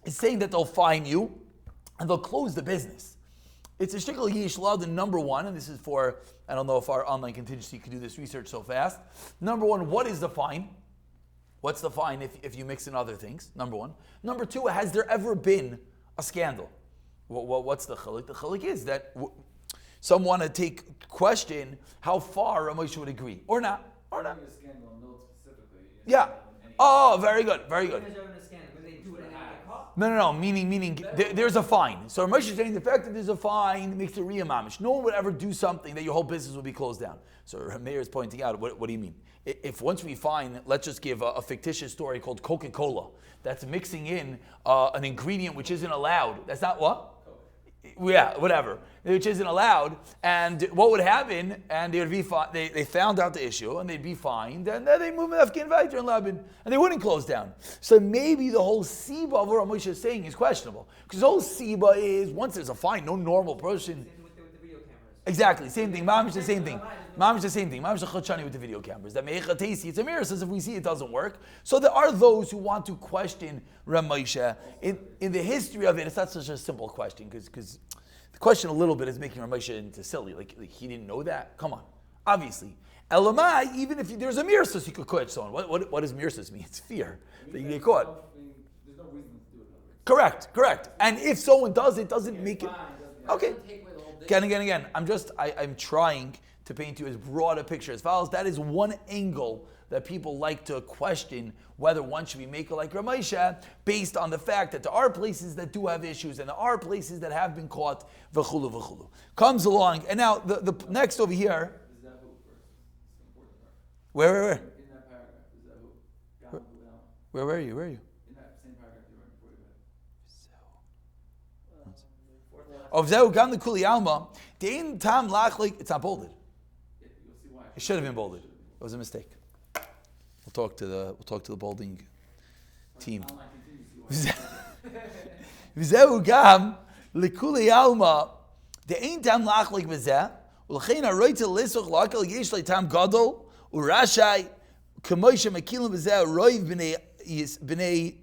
is saying that they'll fine you and they'll close the business. It's a shtikl yishla, the number one, and this is for, I don't know if our online contingency could do this research so fast. Number one, what is the fine? What's the fine if you mix in other things? Number one. Number two, has there ever been a scandal? What's the chalik? The chalik is that some want to take question how far Ramesha would agree, or not. A scandal on milk specifically. Yeah. Oh, very good, very good. No. Meaning, there's a fine. So Ramesha is saying the fact that there's a fine makes it real mamish. No one would ever do something that your whole business would be closed down. So Meir is pointing out, what do you mean? If once we find, let's just give a fictitious story called Coca-Cola that's mixing in an ingredient which isn't allowed. That's not what? Yeah, whatever, which isn't allowed, and what would happen? And they would be they found out the issue, and they'd be fined, and then they move Afghan weiter in Laban, and they wouldn't close down. So maybe the whole siba of what Ramesha is saying is questionable, because the whole siba is once there's a fine, no normal person. With the video cameras. Exactly, same thing. Mamish the same thing. Mamish the same thing. Mamish the chachani with the video cameras. That me'echa teisi. It's a mirror. Says if we see it doesn't work. So there are those who want to question Ramesha. In the history of it, it's not such a simple question because the question a little bit is making Ramesha into silly. Like he didn't know that. Come on, obviously. Elamai, even if there's a mirsus, you could catch someone. What does mirsus mean? It's fear that you get caught. There's no reason to do it. Correct. And if someone does, it doesn't make it. Okay. Take away the whole Again. I'm trying to paint you as broad a picture as follows. That is one angle that people like to question whether one should be makel like Ramesha, based on the fact that there are places that do have issues and there are places that have been caught, v'chulu. Comes along, and now the next over here. Is that who first? It's the important part. Where? In that paragraph, is that who? Gam without. Where are you? In that same paragraph you read before you read. Of Zehu Gam the Kuli Alma, Dein Tam Lachlik, it's not bolded. You'll see why. It should have been bolded. It was a mistake. We'll talk to the bolding team. V'zehu gam lekuli alma de'ein tam lachlik b'zeh u'lechein haroyte lisoch la'akel yesh le'tam gadol u'rashai k'moishe mekilim b'zeh roiv b'nei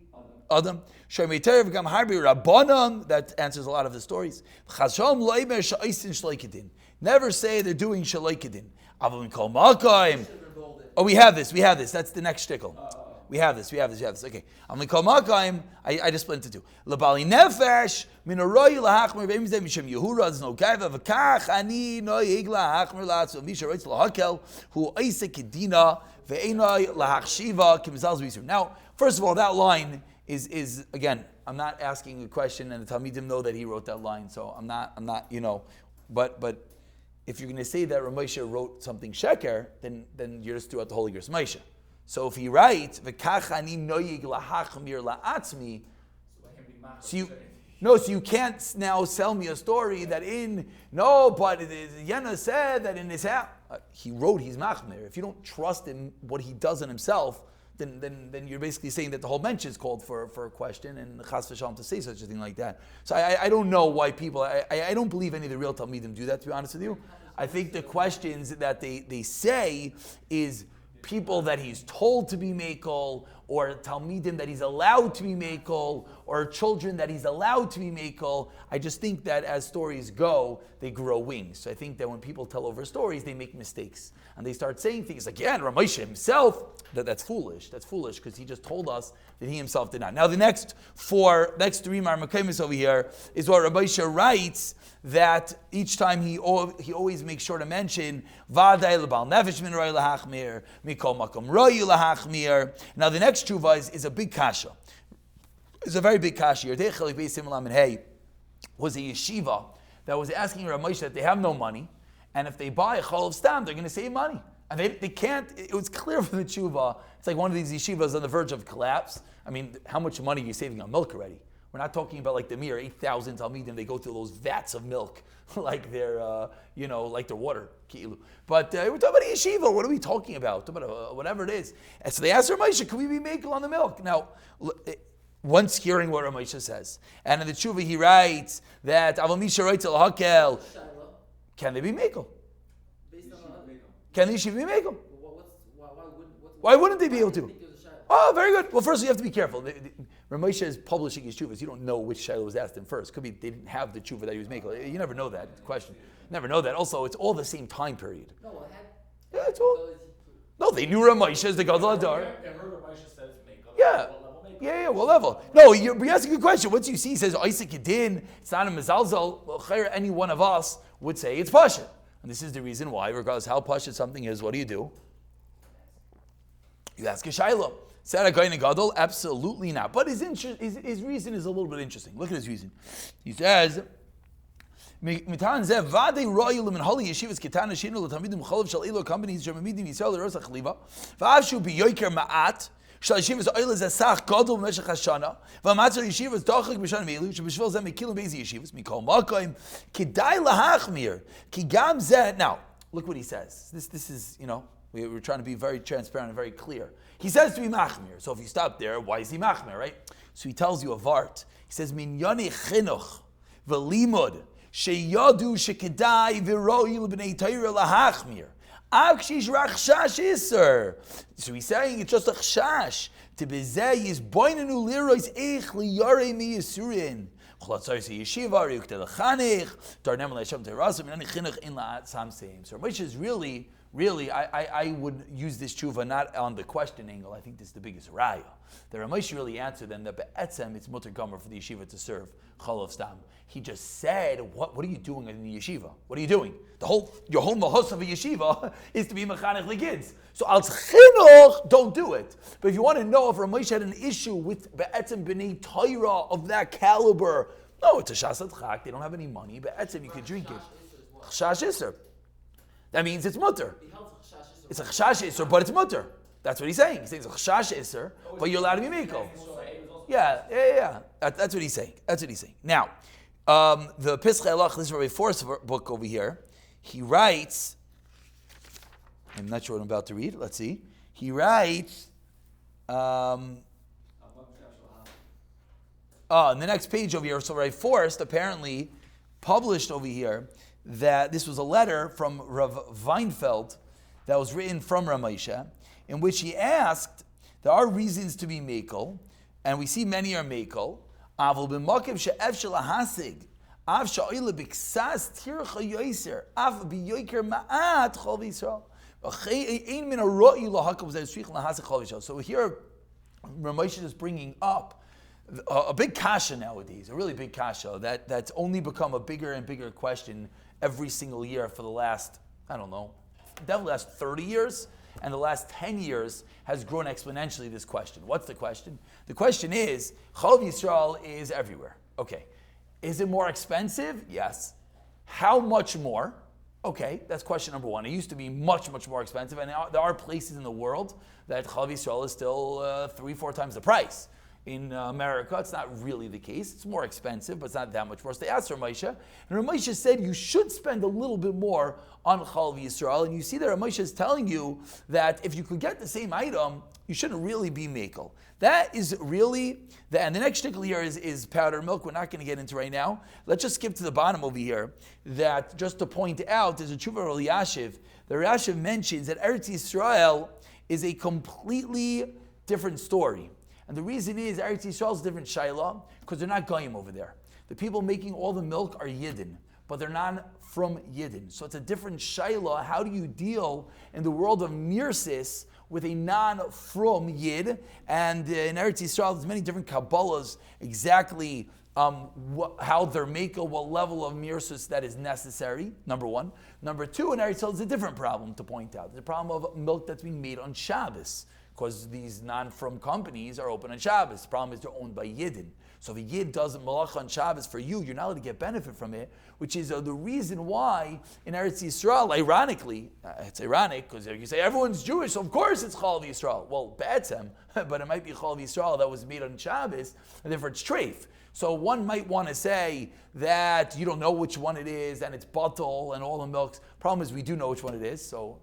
adam shoy meiter v'gam harbi rabbanon. That answers a lot of the stories. Chashom lo'imer sha'oisin shleikidin. Never say they're doing shleikidin. Avol min kol makayim. Oh, we have this. That's the next shtickle. We have this. Okay. I'm like, I just split into two. Labali nefesh min aroy lahachmer beim zeh mishem Yehura zno gaiva v'kach ani noyig lahachmer latzu misha roitz lahakel hu oisek kedina ve'enoi lahachshiva kimzalz b'yisur. Now, first of all, that line is again. I'm not asking a question, and the Talmidim know that he wrote that line, so I'm not. But. If you're going to say that Ramesha wrote something sheker, then you're just throughout the Holy Gris Moshe. So if he writes v'kach ani noyig lahachmir la'atzmi, so you can't now sell me a story that but Yena said that in his house he wrote he's machmir. If you don't trust him what he does in himself, then you're basically saying that the whole bench is called for a question and chas v'shalom to say such a thing like that. So I don't know why people, I don't believe any of the real Talmidim do that, to be honest with you. I think the questions that they say is people that he's told to be makel, or Talmidim that he's allowed to be makel, or children that he's allowed to be makel. I just think that as stories go, they grow wings. So I think that when people tell over stories, they make mistakes. And they start saying things like, yeah, and Ramesha himself, that's foolish. That's foolish because he just told us that he himself did not. Now the next three Marmakaimis over here is what Ramesha writes, that each time he always makes sure to mention Vaday lebal nefesh min roy lahachmir mikol makom roy lahachmir. Now the next tshuva is a big kasha. It's a very big kasha. Yerdei Chelik Beis Simon Lamed Hey was a yeshiva that was asking Ramesha that they have no money, and if they buy a chalav stam, they're going to save money. And they can't, it was clear from the tshuva, it's like one of these yeshivas on the verge of collapse. I mean, how much money are you saving on milk already? We're not talking about like the mere 8,000 Talmidim, they go through those vats of milk like they're, like their water. But we're talking about a yeshiva, what are we talking about? Talking about whatever it is. And so they asked Ramesha, can we be makel on the milk? Now, once hearing what Ramesha says, and in the tshuva he writes that Avamisha writes al-hakel, can they be makel? Can the yeshiva be makel? Why wouldn't they be able to? Oh, very good. Well, first you have to be careful. Ramesha is publishing his tshuvas. You don't know which shayla was asked him first. Could be they didn't have the tshuva that he was making. You never know that question. Never know that. Also, it's all the same time period. Yeah, it's all. No, they knew Ramesha as the Gadol Hadar. Yeah, what level? No, you're asking a good question. Once you see, he says, Isaac Yedin, it's not a mezalzel, well, any one of us would say it's Pasha. And this is the reason why, regardless how Pasha something is, what do? You ask a shayla. Said a guy gadol? Absolutely not. But his reason is a little bit interesting. Look at his reason. He says, "Mitan zev vade royal min holy yeshivas ketana shinu l'tamidim cholav shal ilo companies shemamidim yisrael l'rosa chaliva v'avshu biyoker ma'at shal yeshivas oil zesach gadol b'meshach hashana v'amatzar yeshivas dochik b'shana meilu shebishvil zeh mekilim b'ezi yeshivas mikol makoim kedai lahachmir ki gam zeh." Now, look what he says. This is, we're trying to be very transparent and very clear. He says to be machmir. So if you stop there, why is he machmir, right? So he tells you a vart. He says, min yoni chinuch v'limud sheyadu shekedai v'roil b'nei Torah lahachmir. Avkshish rachshash iser. So he's saying it's just a chshash. To bezeh yis boinenu lirois eich liyarei mi yisurin. So Ramesha is really Really, I would use this tshuva not on the question angle. I think this is the biggest raya. The Ramesh really answered then that be'etzem it's mutter gomer for the yeshiva to serve chalav stam. He just said, what are you doing in the yeshiva? What are you doing? Your whole mahos of a yeshiva is to be mechanech the kids. So al chinuch, don't do it. But if you want to know if Ramesh had an issue with be'etzem b'nei Torah of that caliber, no, it's a shasat chak. They don't have any money. Be'etzem you could drink it. Chash iser. That means it's mutter. It's a chashash iser, but it's mutter. That's what he's saying. He's saying it's a chashash iser, but you're allowed to be mekel. Yeah. That's what he's saying. Now, the Pischei Halach, this is Rabbi Forst's book over here. He writes, I'm not sure what I'm about to read. Let's see. He writes, in the next page over here, so Rabbi Forst apparently published over here that this was a letter from Rav Weinfeld that was written from Ramesha, in which he asked, there are reasons to be mekel, and we see many are mekel, avol b'makim she'ef shelahasig, av sha'oile b'ksas tircha yoiser, av b'yoiker ma'at chol v'Yisrael. Ein min ha'ro'i lahakav zeh lahasig chol v'Yisrael. So here, Ramesha is bringing up a big kasha nowadays, a really big kasha, that's only become a bigger and bigger question every single year for the last, definitely the last 30 years, and the last 10 years has grown exponentially, this question. What's the question? The question is, Chalav Yisroel is everywhere. Okay. Is it more expensive? Yes. How much more? Okay, that's question number one. It used to be much, much more expensive, and there are places in the world that Chalav Yisroel is still 3-4 times the price. In America, it's not really the case. It's more expensive, but it's not that much more. So they asked Ramesha, and Ramesha said you should spend a little bit more on Chalav Yisroel. And you see that Ramesha is telling you that if you could get the same item, you shouldn't really be mekel. That is really, and the next shtickle here is powdered milk. We're not going to get into right now. Let's just skip to the bottom over here. That just to point out, there's a tshuva of Yashiv. The Yashiv mentions that Eretz Yisrael is a completely different story. And the reason is Eretz Yisrael is a different shayla because they're not goyim over there. The people making all the milk are Yidden, but they're not from Yidden. So it's a different shayla. How do you deal in the world of Mirsis with a non-from Yid? And in Eretz Yisrael, there's many different Kabbalahs exactly how they're making, what level of Mirsis that is necessary, number one. Number two, in Eretz Yisrael, there's a different problem to point out. The problem of milk that's being made on Shabbos, because these non-from companies are open on Shabbos. The problem is they're owned by Yidden. So if a Yid does a malacha on Shabbos for you, you're not allowed to get benefit from it, which is the reason why in Eretz Yisrael, ironically, it's ironic, because you say everyone's Jewish, so of course it's Chalav Yisrael. Well, be'etzem, but it might be Chalav Yisrael that was made on Shabbos, and therefore it's treif. So one might want to say that you don't know which one it is, and it's bottle and all the milks. Problem is we do know which one it is. So,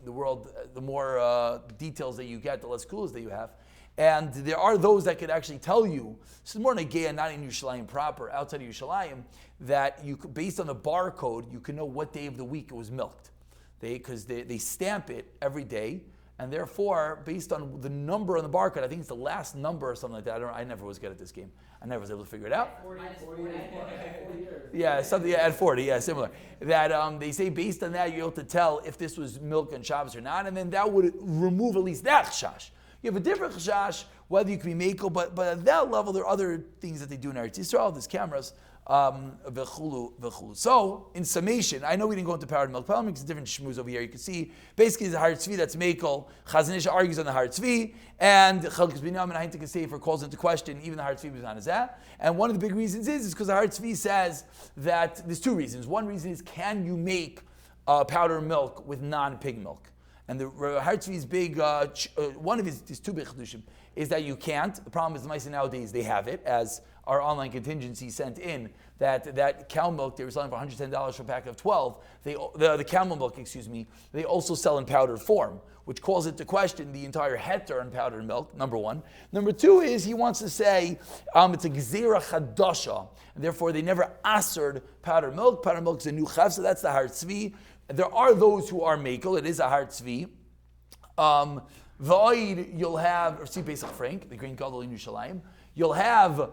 the world, the more details that you get, the less clues that you have. And there are those that could actually tell you, this is more Negea, not in Yerushalayim proper, outside of Yerushalayim, that you, based on the barcode, you can know what day of the week it was milked. Because they stamp it every day. And therefore, based on the number on the barcode, I think it's the last number or something like that. I never was good at this game. I never was able to figure it out. 40 years. Yeah, something at 40, yeah, similar. That they say based on that, you're able to tell if this was milk on Shabbos or not, and then that would remove at least that chashash. You have a different chashash, whether you can be mekel, but at that level, there are other things that they do in Eretz Yisrael, there's cameras, v'chulu. So, in summation, I know we didn't go into powdered milk. Powdered milk is a different shmooze over here. You can see, basically, it's a har tzvi that's mekel. Chazon Ish argues on the har tzvi, and Chalkes Binyamin Heintek Sefer calls into question even the har tzvi is that. And one of the big reasons is because the har tzvi says that there's two reasons. One reason is, can you make powdered milk with non-pig milk? And the har tzvi's big, one of his two big chedushim is that you can't. The problem is the Maisa nowadays, they have it, as our online contingency sent in, that cow milk they were selling for $110 for a pack of 12. The camel milk, they also sell in powdered form, which calls into question the entire Hetter on powdered milk, number one. Number two is he wants to say it's a gezerah chadasha, and therefore they never asered powdered milk. Powdered milk is a new chav, so that's the har tzvi. There are those who are mekel, it is a har tzvi. V'oid, you'll have, or see Pesach Frank, the Green Gadol in Yerushalayim, you'll have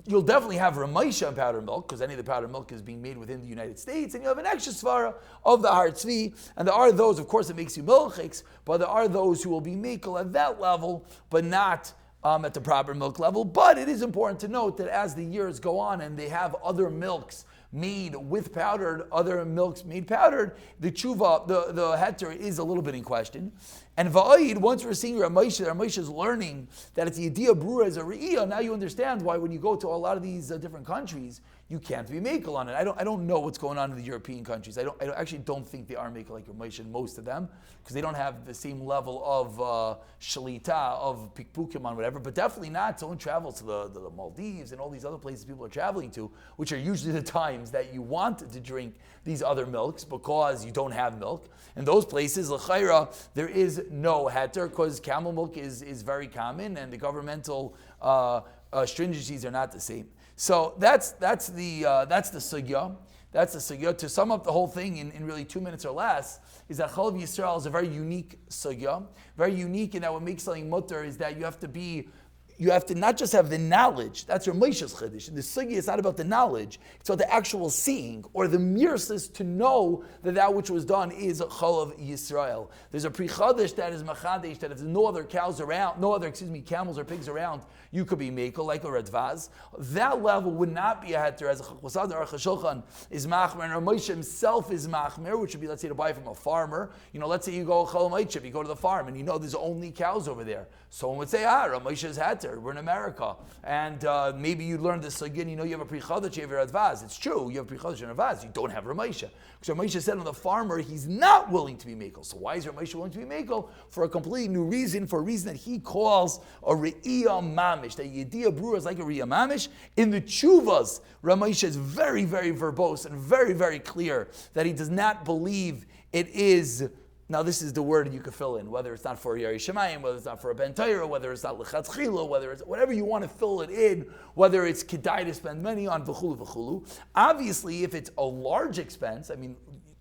you'll definitely have Ramesha in powdered milk, because any of the powdered milk is being made within the United States, and you have an extra svara of the Har Tzvi, and there are those, of course, that makes you milchiks, but there are those who will be mekel at that level, but not at the proper milk level. But it is important to note that as the years go on and they have other milks made with powdered, other milks made powdered, the tshuva, the heter is a little bit in question. And va'id, once we're seeing Ramesha is learning that it's the idea brura as a re'iyah, now you understand why when you go to a lot of these different countries, you can't be makel on it. I don't know what's going on in the European countries. I actually don't think they are makel like Ramesha in most of them, because they don't have the same level of shalita, of pikpukim on whatever, but definitely not. Someone travels to the Maldives and all these other places people are traveling to, which are usually the times that you want to drink these other milks because you don't have milk. In those places, l'chayra, there is no heter, because camel milk is very common and the governmental stringencies are not the same. So that's the sugya. That's the sugya. To sum up the whole thing in really 2 minutes or less, is that Chalav Yisroel is a very unique sugya. Very unique in that what makes something mutter is that you have to not just have the knowledge. That's your Moshe's Chiddush. The sugya is not about the knowledge. It's about the actual seeing, or the mirsis to know that which was done is Chalav Yisroel. There's a Pri Chadash that is Machadesh, that if there's no other camels or pigs around, you could be mekel, like a Radvaz. That level would not be a heter, as a Chachvasad or a Chashulchan is machmer, and Ramosha himself is machmer, which would be, let's say, to buy from a farmer. Let's say you go Chalamaychip, you go to the farm, and there's only cows over there. Someone would say, Ramosha is heter, we're in America. And maybe you learned this again, you have a Pri Chadash, you have a Radvaz. It's true, you have Pri Chadash and Radvaz, you don't have Ramosha. Because Ramosha said on the farmer, he's not willing to be mekel. So why is Ramosha willing to be mekel? For a completely new reason, for a reason that he calls a re'iyah mamish, that Yediyah Brura is like a re'iyah mamish. In the tshuvas, Ramosha is very, very verbose and very, very clear that he does not believe it is. Now this is the word you could fill in, whether it's not for Yari Shemayim, whether it's not for a Ben Torah, whether it's not Lechatz Chila, whether it's whatever you want to fill it in, whether it's Kedai to spend money on v'chulu v'chulu. Obviously, if it's a large expense,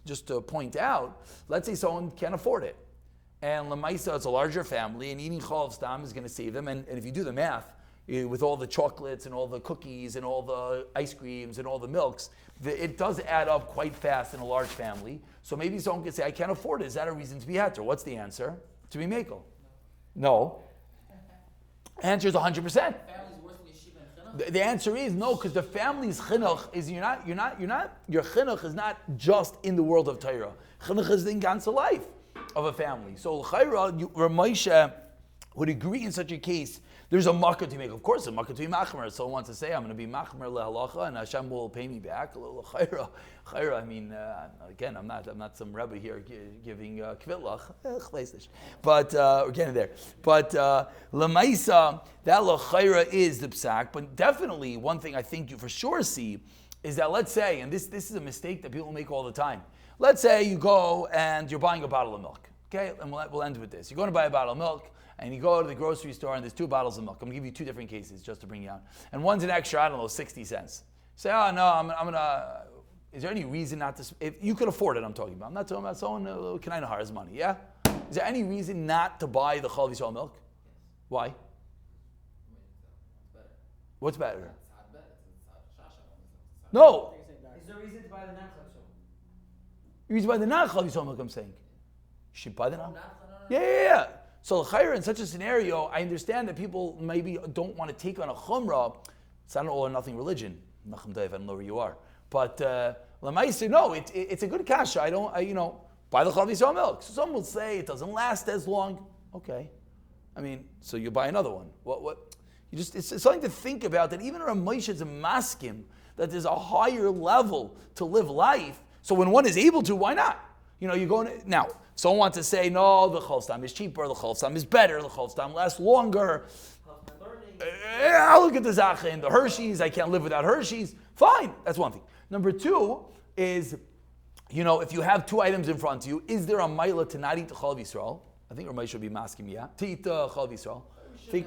just to point out, let's say someone can't afford it. And Lamaisa, it's a larger family, and eating Chalav Stam is going to save them. And if you do the math, with all the chocolates and all the cookies and all the ice creams and all the milks, it does add up quite fast in a large family. So maybe someone could say, I can't afford it. Is that a reason to be heter? What's the answer? To be mekel? No. Answer is 100%. Family's worse than yeshiva and chinuch? The answer is no, because the family's chinuch is your chinuch is not just in the world of Torah. Chinuch is the ganze life of a family. So l'chayra, Ramosha would agree in such a case. There's a makkah to make. Of course, a makkah to be machmer. Someone wants to say, I'm going to be machmer lehalacha, and Hashem will pay me back. Chayra. Again, I'm not some rebbe here giving kvitlach. But we're getting there. But lemaisa, that l'chayra is the psak. But definitely, one thing I think you for sure see is that, let's say, and this is a mistake that people make all the time. Let's say you go and you're buying a bottle of milk. Okay, and we'll end with this. You're going to buy a bottle of milk, and you go to the grocery store, and there's 2 bottles of milk. I'm going to give you 2 different cases just to bring you out. And one's an extra, 60 cents. Say, I'm going to, is there any reason not to, if you could afford it, I'm talking about. I'm not talking about someone, can I know his money, yeah? Is there any reason not to buy the Chalav Yisroel milk? Yes. Why? It's better. What's better? It's hot better. It's hot shasha. No. Is there a reason to buy the nachlav show? You reason buy the non-Chalav Yisroel milk, I'm saying. You should buy the non. No. Yeah. So l'chayra, in such a scenario, I understand that people maybe don't want to take on a chumrah. It's not an all or nothing religion. Nachum Dave, I don't know where you are. But l'maisa, no, it's a good kasha. Buy the Chalav Yisroel milk. So some will say it doesn't last as long. Okay. So you buy another one. What? It's something to think about, that even Ramosha is a maskim, that there's a higher level to live life. So when one is able to, why not? You go now. Someone wants to say, no, the Chalav Stam is cheaper, the Chalav Stam is better, the Chalav Stam lasts longer. I'll look at the Zache and the Hershey's. I can't live without Hershey's. Fine, that's one thing. Number 2 is, if you have 2 items in front of you, is there a maila to not eat the Chalav Yisroel? I think Ramosha should be masking, yeah, to eat the Chalav Yisroel.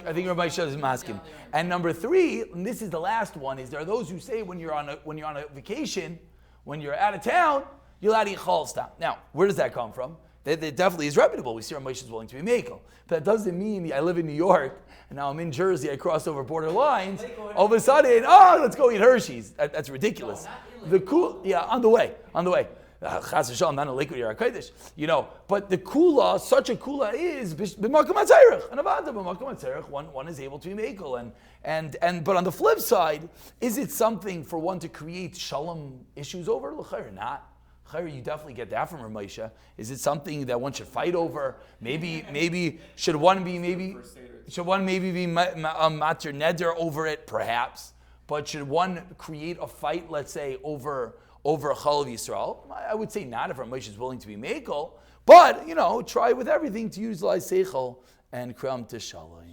I think Ramosha is masking. And number 3, and this is the last one, is there are those who say when you're on a vacation, when you're out of town, you'll not eat Chalav Stam. Now, where does that come from? That definitely is reputable. We see our Moshe is willing to be makel. But that doesn't mean I live in New York and now I'm in Jersey. I crossed over border lines. All of a sudden, let's go eat Hershey's. That's ridiculous. No, The cool, on the way. Chas v'shalom, not a liquid Yara Kodesh, but the kula, such a kula is b'makom hatzarech, and avada b'makom hatzarech, one is able to be mekel, but on the flip side, is it something for one to create shalom issues over? L'chayr, not. L'chayr, you definitely get that from Ramesha. Is it something that one should fight over? Maybe should one be maybe matir neder over it, perhaps? But should one create a fight, let's say, over Chalav Yisroel? I would say not if Ramesh is willing to be mekel, but try with everything to utilize seichel and kram to shalom.